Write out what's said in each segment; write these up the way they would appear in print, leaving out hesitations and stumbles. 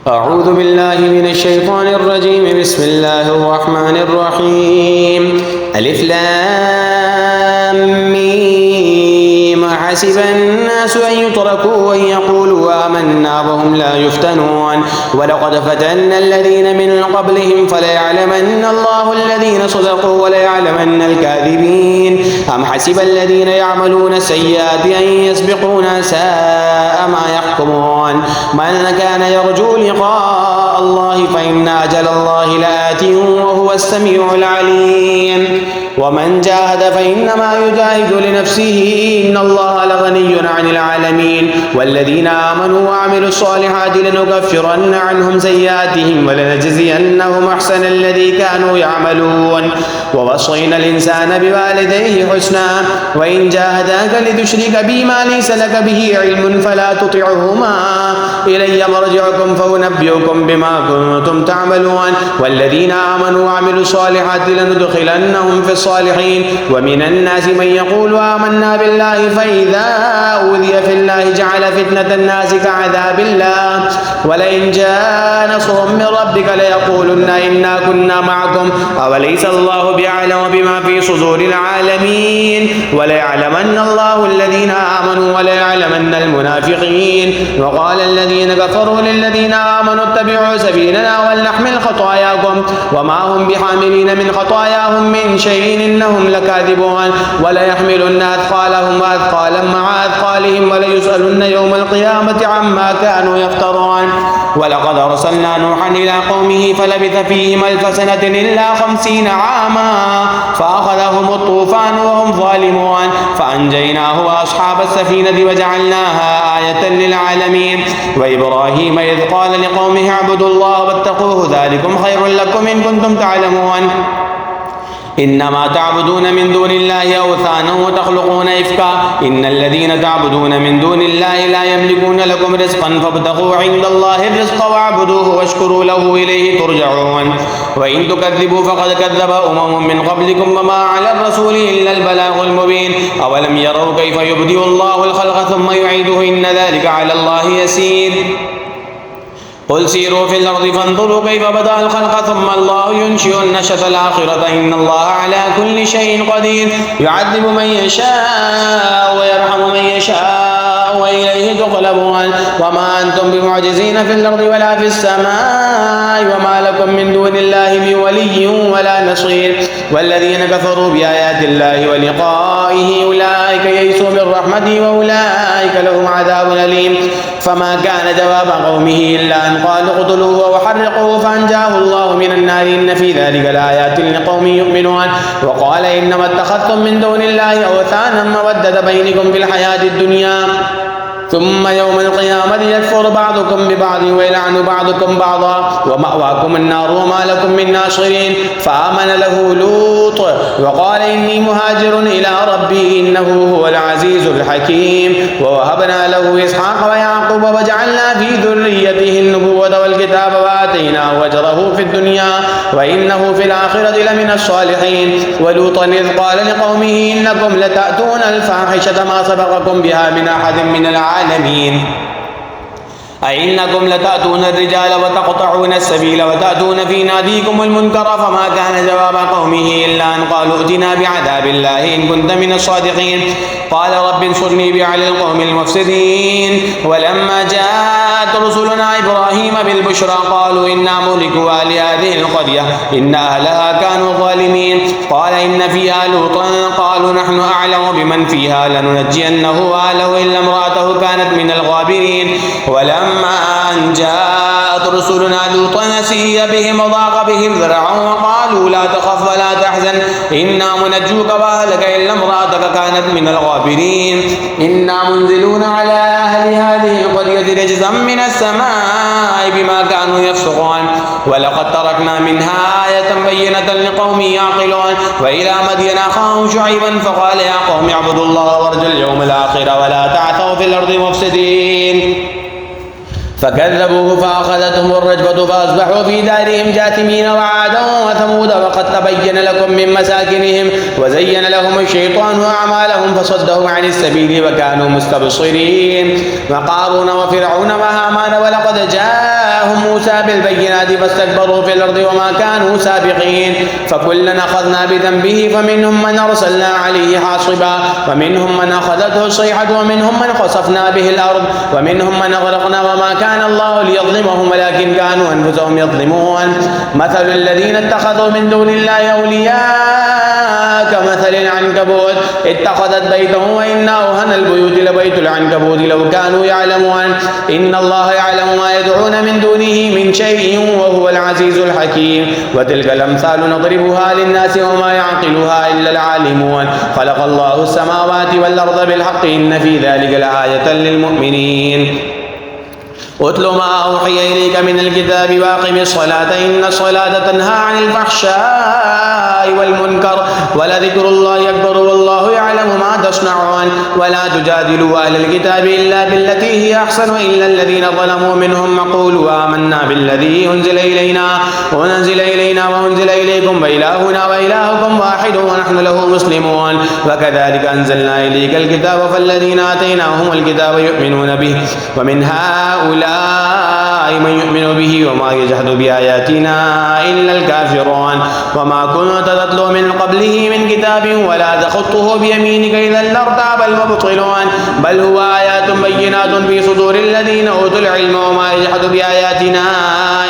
أعوذ بالله من الشيطان الرجيم. بسم الله الرحمن الرحيم. ألف لام ميم. حسب الناس أن يتركوا أن يقولوا آمنا وهم لا يفتنون ولقد فتنا الذين من قبلهم فليعلمن الله الذين صدقوا وليعلمن الكاذبين. أم حسب الذين يعملون السيئات أن يسبقونا ساء ما يحكمون. من كان يرجو لقاء الله فإن أجل الله لآت وهو السميع العليم. ومن جاهد فإنما يجاهد لنفسه إن الله لغني عن العالمين. والذين آمنوا وعملوا الصالحات لنكفرن عنهم سيئاتهم ولنجزينهم أحسن الذي كانوا يعملون. ووصينا الإنسان بوالديه حسنا وإن جاهداك لتشرك بي ما ليس لك به علم فلا تطعهما إلي مرجعكم فأنبئكم بما كنتم تعملون. والذين آمنوا وعملوا الصالحات لندخلنهم في الصالحين. ومن الناس من يقول آمنا بالله فإذا أوذي في الله جعل فتنة الناس كعذاب الله ولئن جاء نصر من ربك ليقولن إنا كنا معكم أوليس الله بأعلم بما في صدور العالمين. وليعلمن الله الذين آمنوا وليعلمن المنافقين. وقال الذين كفروا للذين آمنوا اتبعوا سبيلنا ولنحمل خطاياكم وما هم بحاملين من خطاياهم من شيء إنهم لكاذبون. وليحملن أثقالهم وأثقالا مع أثقالهم وليسألن يوم القيامة عما كانوا يفترون. ولقد أرسلنا نوحا إلى قومه فلبث فيهم 1000 سنة إلا 50 عاما فأخذهم الطوفان وهم ظالمون فأنجيناه وأصحاب السفينة وجعلناها آية للعالمين. وإبراهيم إذ قال لقومه اعبدوا الله واتقوه ذلكم خير لكم إن كنتم تعلمون. إنما تعبدون من دون الله أوثانا وتخلقون إفكا إن الذين تعبدون من دون الله لا يملكون لكم رزقا فابتغوا عند الله الرزق واعبدوه واشكروا له إليه ترجعون. وإن تكذبوا فقد كذب من قبلكم وما على الرسول إلا البلاغ المبين. أولم يروا كيف يبدئ الله الخلق ثم يعيده إن ذلك على الله يسير. قل سيروا في الأرض فانظروا كيف بدأ الخلق ثم الله ينشئ النشأة الآخرة إن الله على كل شيء قدير. يعذب من يشاء ويرحم من يشاء وإليه تقلبون. وما أنتم بمعجزين في الأرض ولا في السماء وما لكم من دون الله من ولي ولا نصير. والذين كفروا بآيات الله ولقائه أولئك يئسوا من رحمته وأولئك لهم عذاب أليم. فما كان جواب قومه إلا أن قالوا اقتلوه وحرقوه فأنجاه الله من النار إن في ذلك لآيات لقوم يؤمنون. وقال إنما اتخذتم من دون الله أوثانا مودة بينكم في الحياة الدنيا ثم يوم القيامة يكفر بعضكم ببعض ويلعن بعضكم بعضا ومأواكم النار وما لكم من ناصرين. فآمن له لوط وقال إني مهاجر إلى ربي إنه هو العزيز الحكيم. ووهبنا له إسحاق ويعقوب وجعلنا في ذريته النبوة والكتاب وآتيناه أجره في الدنيا وإنه في الآخرة لمن الصالحين. ولوطا إذ قال لقومه إنكم لتأتون الفاحشة ما سبقكم بها من أحد من العالمين أئنكم لتأتون الرجال وتقطعون السبيل وتأتون في ناديكم المنكر. فما كان جواب قومه إلا أن قالوا ائتنا بعذاب الله إن كنت من الصادقين. قال رب انصرني بعلى القوم المفسدين. ولما جاءت رسلنا إبراهيم بالبشرى قالوا إنا مهلكوا أهل هذه القرية إن أهلها كانوا ظالمين. قال إن فيها لوطا قالوا نحن أعلم بمن فيها لننجينه وأهله إلا امرأته كانت من الغابرين. ولما أن جاءت رسلنا لوطا سيء بهم وضاق بهم ذرعا وقالوا لا تخف ولا تحزن إنا منجوك وأهلك إلا امرأتك كانت من الغابرين. إنا منزلون على أهل هذه القرية رجزا من السماء بما كانوا يفسقون. ولقد تركنا منها آية بينة لقوم يعقلون. وإلى مدين أخاهم شعيبا فقال يا قوم اعبدوا الله وارجوا اليوم الآخر ولا تعثوا في الأرض مفسدين. فكذبوه فأخذتهم الرجفة فأصبحوا في دارهم جاثمين. وعادا وثمود وقد تبين لكم من مساكنهم وزين لهم الشيطان أعمالهم فصدهم عن السبيل وكانوا مستبصرين. وقارون وفرعون وهامان ولقد جاء جاءهم موسى بالبينات فاستكبروا في الأرض وما كانوا سابقين فكلا أخذنا بذنبه فمنهم من أرسلنا عليه حاصبا ومنهم من أخذته الصيحة ومنهم من خسفنا به الأرض ومنهم من أغرقنا وما كان الله ليظلمهم ولكن كانوا أنفسهم يظلمون مثل الذين اتخذوا من دون الله أولياء كمثل العنكبوت اتخذت بيته وإن أوهن البيوت لبيت العنكبوت لو كانوا يعلمون إن الله يعلم ما يدعون من دونه من شيء وهو العزيز الحكيم وتلك الأمثال نضربها للناس وما يعقلها إلا العالمون خلق الله السماوات والأرض بالحق إن في ذلك لآية للمؤمنين اتل ما أوحي إليك من الكتاب وأقم الصلاة إن الصلاة تنهى عن الفحشاء والمنكر ولذكر الله أكبر والله يعلم ما تصنعون ولا تجادلوا أهل الكتاب إلا بالتي هي أحسن إلا الذين ظلموا منهم قولوا آمنا بالذي أنزل إلينا وأنزل إليكم وإلهنا وإلهكم واحد ونحن له مسلمون وكذلك أنزلنا إليك الكتاب فالذين آتيناهم الكتاب يؤمنون به ومن هؤلاء من يؤمن به وما يجحد بآياتنا إلا الكافرون وما كنت تتلو من قبله من كتاب ولا تخطه بيمينك إذا لارتاب المبطلون بل هو آيات بينات في صدور الذين أوتوا العلم وما يجحد بآياتنا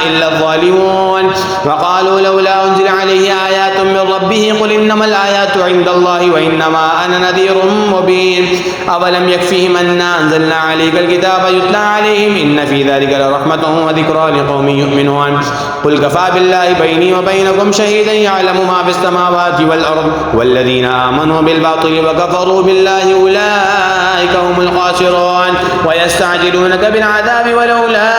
إلا الظالمون وقالوا لولا أنزل عليه آيات من ربه قل إنما الآيات عند الله وإنما أنا نذير مبين أولم يكفهم أنا أنزلنا عليك الكتاب يتلى عليهم إن في ذلك لرحمة وذكرى لقوم يؤمنون قل كفى بالله بيني وبينكم شهيدا يعلم ما في السماوات والأرض والذين آمنوا بالباطل وكفروا بالله أولئك هم الخاسرون ويستعجلونك بالعذاب ولولا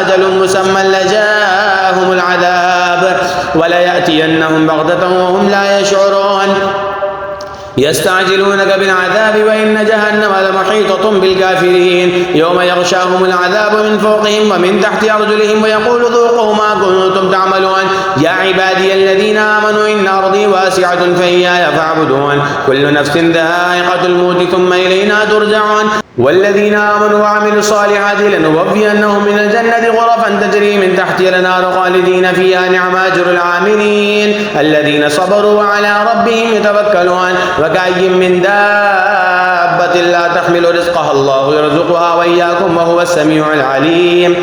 أجل مسمى لجاءهم العذاب وليأتينهم بغتة وهم لا يشعرون يستعجلونك بالعذاب وإن جهنم لمحيطة بالكافرين يوم يغشاهم العذاب من فوقهم ومن تحت أرجلهم ويقول ذوقوا ما كنتم تعملون يا عبادي الذين آمنوا إن أرضي واسعة فإياي فاعبدون كل نفس ذائقة الموت ثم إلينا ترجعون والذين آمنوا وعملوا الصالحات لنبوئنهم من الجنة غرفا تجري من تحتها الأنهار خالدين فيها نعم أجر العاملين الذين صبروا وعلى ربهم يتوكلون وكأي من دابة لا تحمل رزقها الله يرزقها وإياكم وهو السميع العليم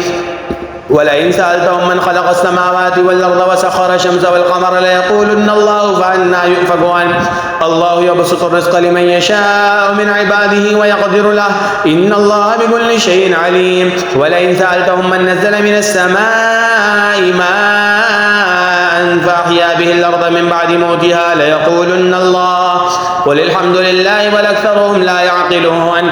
ولئن سألتهم من خلق السماوات والأرض وسخر الشمس والقمر ليقولن الله فأنى يؤفكون الله يبسط الرزق لمن يشاء من عباده ويقدر له إن الله بكل شيء عليم ولئن سألتهم من نزل من السماء ماء فأحيا به الأرض من بعد موتها ليقولن الله قل الحمد لله بل أكثرهم لا يعقلون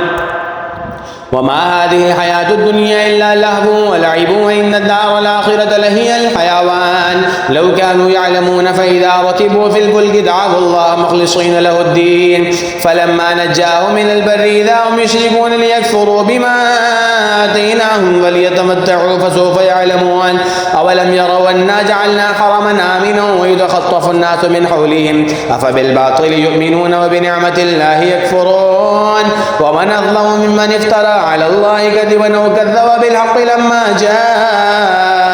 وما هذه الحياة الدنيا إلا لهو ولعب وإن الدار الآخرة لهي الحيوان لو كانوا يعلمون فإذا ركبوا في الفلك دعوا الله مخلصين له الدين فلما نجاهم من البر إذا هم يشركون ليكفروا بما آتيناهم وليتمتعوا فسوف يعلمون أولم يروا أنا جعلنا حرما آمنا ويتخطف الناس من حولهم أفبالباطل يؤمنون وبنعمة الله يكفرون ومن أظلم ممن افترى على الله كذبا وكذب بالحق لما جاء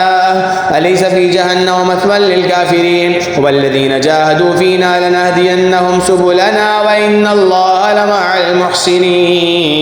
أليس في جهنم مثوى للكافرين والذين جاهدوا فينا لنهدينهم سبلنا وإن الله لمع المحسنين